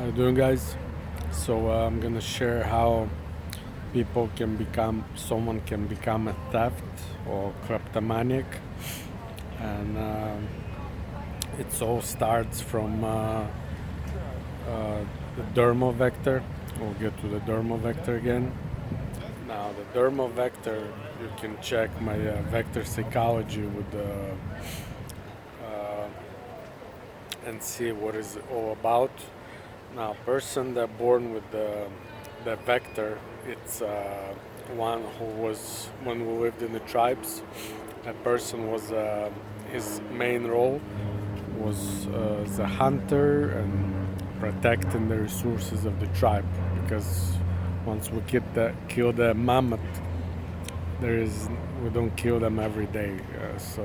How you doing, guys? So I'm gonna share how someone can become a theft or kleptomaniac, and it all starts from the dermal vector. We'll get to the dermal vector again. Now, the dermal vector, you can check my vector psychology with and see what is it all about. Now, person that born with the vector, it's one who was when we lived in the tribes. That person was his main role was the hunter and protecting the resources of the tribe, because once we kill the mammoth, we don't kill them every day, so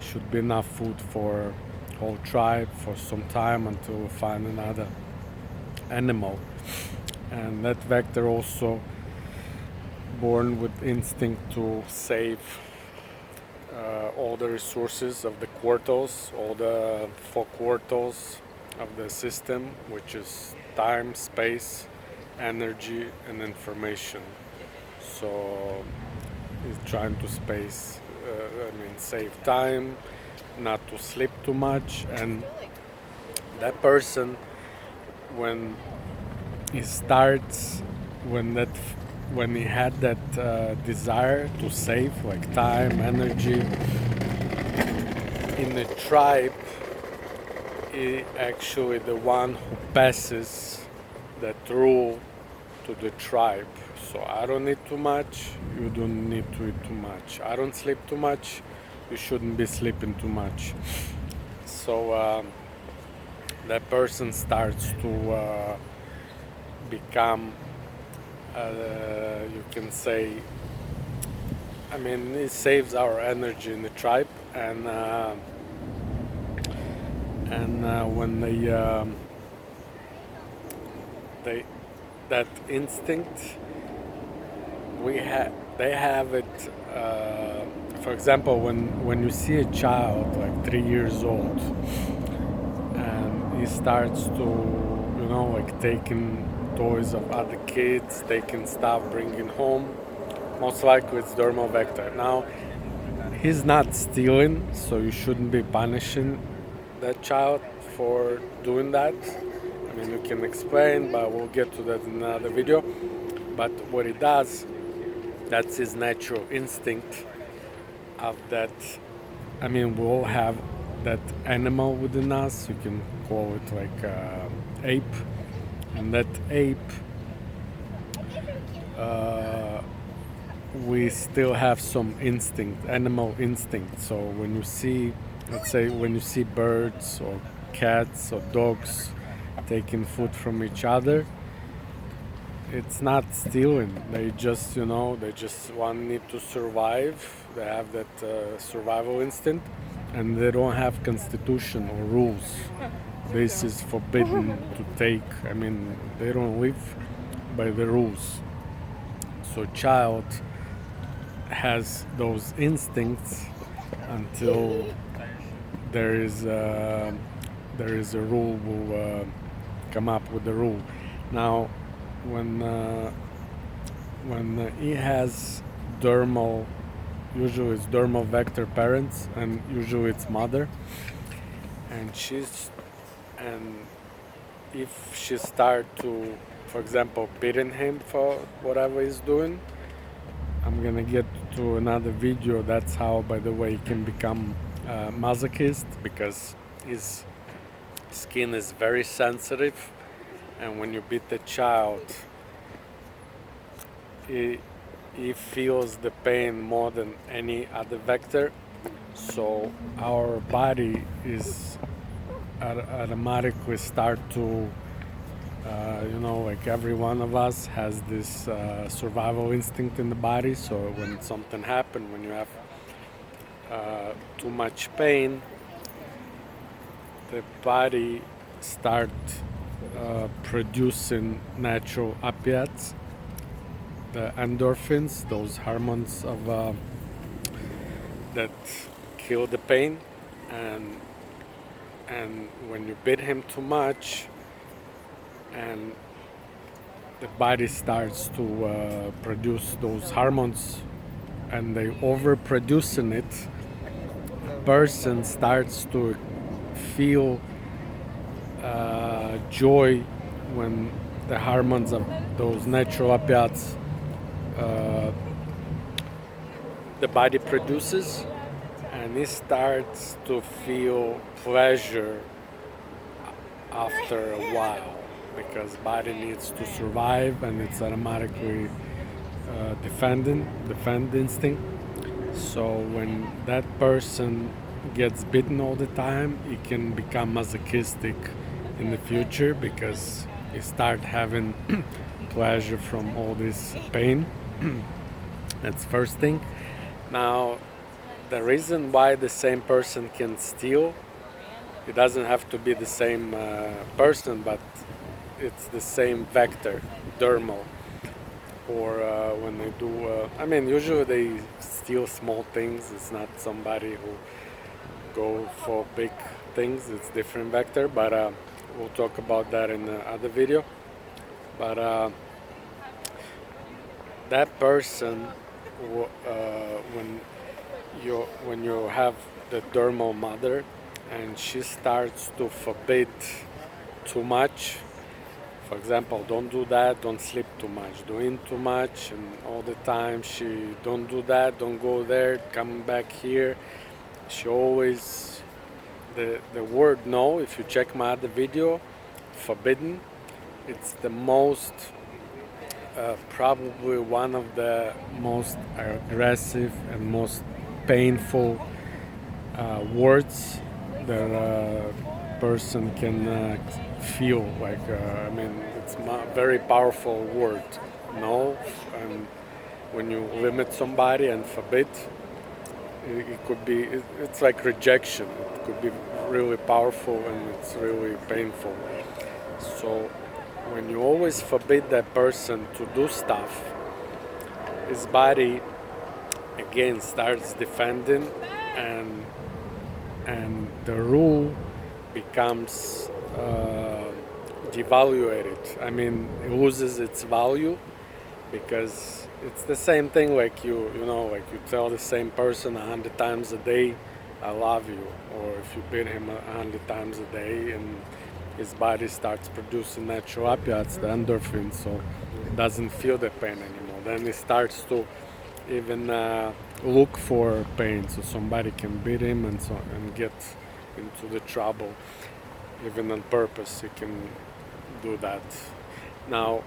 should be enough food for whole tribe for some time until we find another animal. And that vector also born with instinct to save all the resources of the quartals, all the four quartals of the system, which is time, space, energy, and information. So he's trying to save time, not to sleep too much. And that person, when he starts, when he had that desire to save like time, energy in the tribe, he actually the one who passes that rule to the tribe. So I don't eat too much, you don't need to eat too much. I don't sleep too much, you shouldn't be sleeping too much. So that person starts to become, you can say, it saves our energy in the tribe, and when they that instinct they have it. For example, when you see a child like 3 years old, and he starts to, taking toys of other kids, taking stuff, bringing home, most likely it's dermal vector. Now, he's not stealing, so you shouldn't be punishing that child for doing that. You can explain, but we'll get to that in another video. But what he does, that's his natural instinct of that. We all have that animal within us. You can call it like ape, and that ape, we still have some instinct, animal instinct. So when you see, let's say, when you see birds or cats or dogs taking food from each other, it's not stealing. They just one need to survive. They have that survival instinct, and they don't have constitution or rules. This is forbidden to take. They don't live by the rules. So child has those instincts until there is a rule. Will come up with the rule. Now, when he has dermal, usually it's dermal vector parents, and usually it's mother, and if she start to, for example, beating him for whatever he's doing, I'm gonna get to another video. That's how, by the way, he can become a masochist, because his skin is very sensitive, and when you beat the child, he feels the pain more than any other vector. So our body is automatically start to, like every one of us has this survival instinct in the body. So when something happens, when you have too much pain, the body start producing natural opiates, the endorphins, those hormones of that kill the pain. And when you beat him too much, and the body starts to produce those hormones, and they overproducing it. Person starts to feel joy when the hormones of those natural opiates the body produces, and it starts to feel pleasure after a while, because body needs to survive and it's automatically defend instinct. So when that person gets bitten all the time, it can become masochistic in the future, because you start having pleasure from all this pain. That's first thing. Now, the reason why the same person can steal, it doesn't have to be the same person, but it's the same vector, dermal. Or when they do, usually they steal small things. It's not somebody who go for big things. It's different vector, but we'll talk about that in the other video. But that person, when you have the dermal mother, and she starts to forbid too much. For example, don't do that, don't sleep too much, doing too much, and all the time she don't do that, don't go there, come back here. She always, the word no, if you check my other video, forbidden, it's the most, probably one of the most aggressive and most painful words that a person can feel. Like, it's a very powerful word, no. And when you limit somebody and forbid, it could be, it's like rejection. It could be really powerful, and it's really painful. So when you always forbid that person to do stuff, his body again starts defending, and the rule becomes devaluated. It loses its value, because it's the same thing like you tell the same person 100 times a day, I love you, or if you beat him 100 times a day, and his body starts producing natural opiates, the endorphins, so it doesn't feel the pain anymore. Then it starts to even look for pain, so somebody can beat him and get into the trouble, even on purpose. He can do that. Now,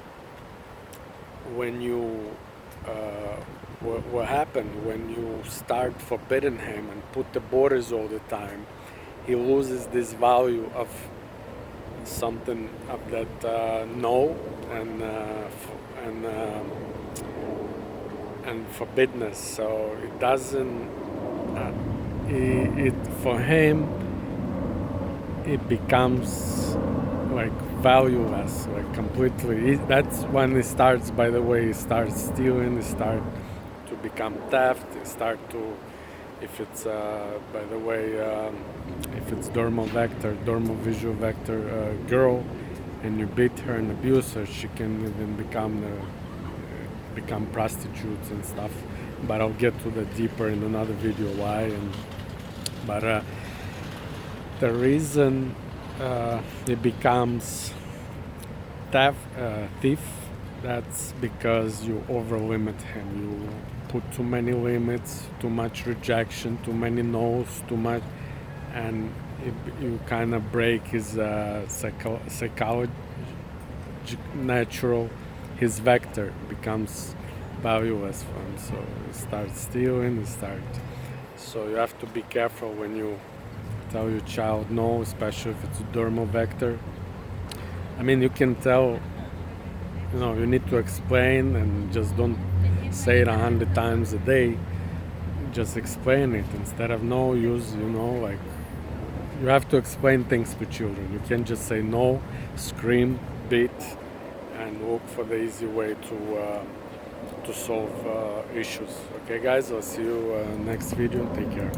when you what happened when you start forbidding him and put the borders all the time, he loses this value of something of that no and forbiddenness. So it doesn't it for him, it becomes like valueless, like completely. That's when it starts, by the way, it starts stealing, it start to become theft, it start to, if it's by the way, if it's dermal visual vector girl, and you beat her and abuse her, she can even become prostitutes and stuff. But I'll get to that deeper in another video why. But the reason it becomes thief, that's because you over limit him. You put too many limits, too much rejection, too many no's, too much, and you kind of break his psychology, natural, his vector becomes valueless for him. So he starts stealing, so you have to be careful when you tell your child no, especially if it's a dermal vector. You can tell, you need to explain, and just don't say it 100 times a day. Just explain it instead of no. Use, like, you have to explain things to children. You can't just say no, scream, beat, and look for the easy way to solve issues. Okay, guys, I'll see you next video. Take care.